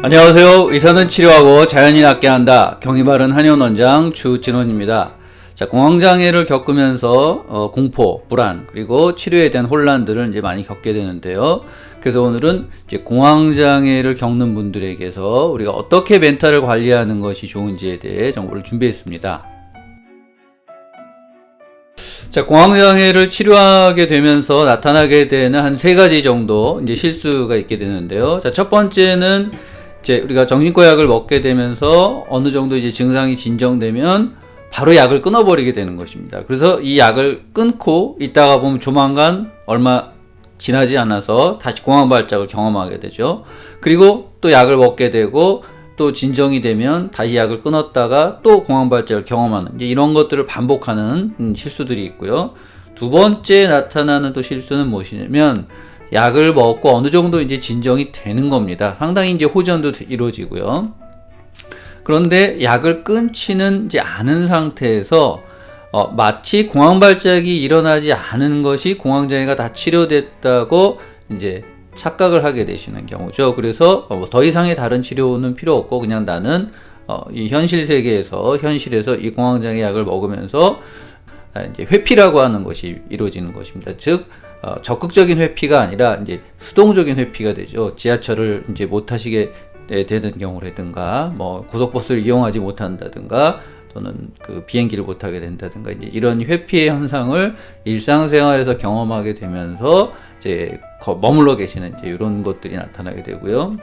안녕하세요. 의사는 치료하고 자연이 낫게 한다. 경희바른 한의원원장 주진원입니다. 자, 공황장애를 겪으면서 공포, 불안, 그리고 치료에 대한 혼란들을 이제 많이 겪게 되는데요. 그래서 오늘은 이제 공황장애를 겪는 분들에게서 우리가 어떻게 멘탈을 관리하는 것이 좋은지에 대해 정보를 준비했습니다. 자, 공황장애를 치료하게 되면서 나타나게 되는 한 3가지 정도 이제 실수가 있게 되는데요. 자, 첫 번째는 이제 우리가 정신과 약을 먹게 되면서 어느 정도 이제 증상이 진정되면 바로 약을 끊어버리게 되는 것입니다. 그래서 이 약을 끊고 있다가 보면 조만간 얼마 지나지 않아서 다시 공황발작을 경험하게 되죠. 그리고 또 약을 먹게 되고 또 진정이 되면 다시 약을 끊었다가 또 공황발작을 경험하는 이제 이런 것들을 반복하는 실수들이 있고요. 두 번째 나타나는 또 실수는 무엇이냐면 약을 먹고 어느 정도 이제 진정이 되는 겁니다. 상당히 이제 호전도 이루어지고요. 그런데 약을 끊지는 이제 않은 상태에서 마치 공황발작이 일어나지 않은 것이 공황장애가 다 치료됐다고 이제 착각을 하게 되시는 경우죠. 그래서 더 이상의 다른 치료는 필요 없고 그냥 나는 이 현실 세계에서 현실에서 이 공황장애 약을 먹으면서 이제 회피라고 하는 것이 이루어지는 것입니다. 즉 적극적인 회피가 아니라 이제 수동적인 회피가 되죠. 지하철을 이제 못 타시게 되는 경우라든가, 뭐 고속버스를 이용하지 못한다든가, 또는 그 비행기를 못 타게 된다든가, 이제 이런 회피의 현상을 일상생활에서 경험하게 되면서 이제 머물러 계시는 이제 이런 것들이 나타나게 되고요.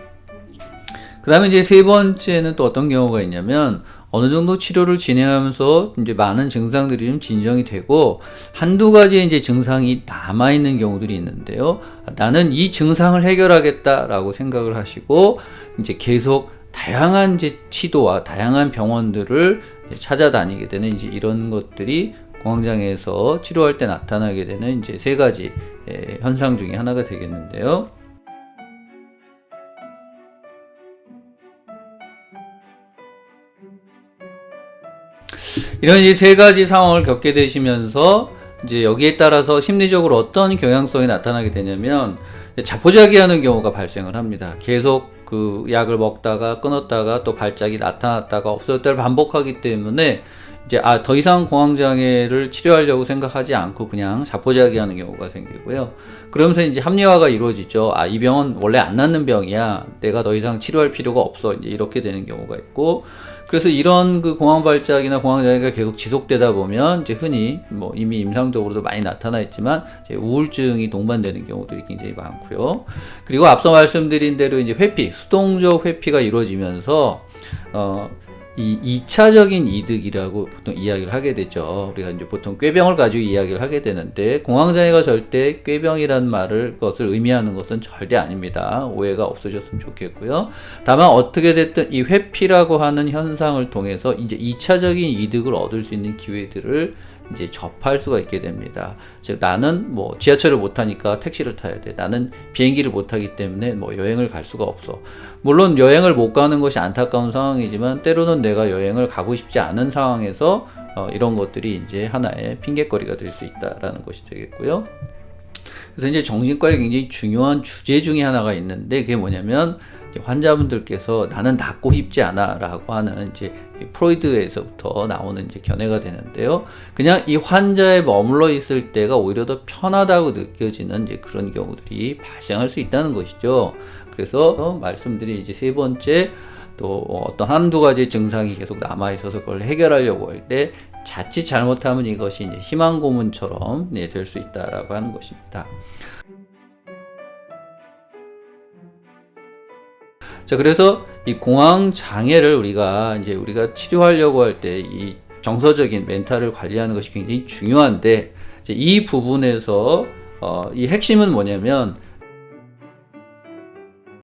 그 다음에 이제 세 번째는 또 어떤 경우가 있냐면 어느 정도 치료를 진행하면서 이제 많은 증상들이 좀 진정이 되고 한두 가지의 이제 증상이 남아있는 경우들이 있는데요. 나는 이 증상을 해결하겠다라고 생각을 하시고 이제 계속 다양한 이제 시도와 다양한 병원들을 찾아다니게 되는 이제 이런 것들이 공황장애에서 치료할 때 나타나게 되는 이제 3가지 현상 중에 하나가 되겠는데요. 이런 이제 3가지 상황을 겪게 되시면서 이제 여기에 따라서 심리적으로 어떤 경향성이 나타나게 되냐면 자포자기하는 경우가 발생을 합니다. 계속 그 약을 먹다가 끊었다가 또 발작이 나타났다가 없어졌다를 반복하기 때문에 이제 더 이상 공황장애를 치료하려고 생각하지 않고 그냥 자포자기하는 경우가 생기고요. 그러면서 이제 합리화가 이루어지죠. 이 병은 원래 안 낫는 병이야. 내가 더 이상 치료할 필요가 없어. 이제 이렇게 되는 경우가 있고. 그래서 이런 그 공황발작이나 공황장애가 계속 지속되다 보면 이제 흔히 뭐 이미 임상적으로도 많이 나타나 있지만 이제 우울증이 동반되는 경우들이 굉장히 많고요. 그리고 앞서 말씀드린 대로 이제 회피, 수동적 회피가 이루어지면서 이 2차적인 이득이라고 보통 이야기를 하게 되죠. 우리가 이제 보통 꾀병을 가지고 이야기를 하게 되는데 공황장애가 절대 꾀병이란 것을 의미하는 것은 절대 아닙니다. 오해가 없어졌으면 좋겠고요. 다만 어떻게 됐든 이 회피라고 하는 현상을 통해서 이제 2차적인 이득을 얻을 수 있는 기회들을 이제 접할 수가 있게 됩니다. 즉 나는 뭐 지하철을 못 타니까 택시를 타야 돼. 나는 비행기를 못 타기 때문에 뭐 여행을 갈 수가 없어. 물론 여행을 못 가는 것이 안타까운 상황이지만 때로는 내가 여행을 가고 싶지 않은 상황에서 이런 것들이 이제 하나의 핑곗거리가 될 수 있다라는 것이 되겠고요. 그래서 이제 정신과에 굉장히 중요한 주제 중에 하나가 있는데 그게 뭐냐면 환자분들께서 나는 낫고 싶지 않아 라고 하는 이제 프로이드에서부터 나오는 이제 견해가 되는데요. 그냥 이 환자에 머물러 있을 때가 오히려 더 편하다고 느껴지는 이제 그런 경우들이 발생할 수 있다는 것이죠. 그래서 말씀드린 이제 3번째 또 어떤 한두 가지 증상이 계속 남아있어서 그걸 해결하려고 할 때 자칫 잘못하면 이것이 이제 희망 고문처럼 될 수 있다라고 하는 것입니다. 자, 그래서 이 공황장애를 우리가 치료하려고 할 때 이 정서적인 멘탈을 관리하는 것이 굉장히 중요한데, 이제 이 부분에서 이 핵심은 뭐냐면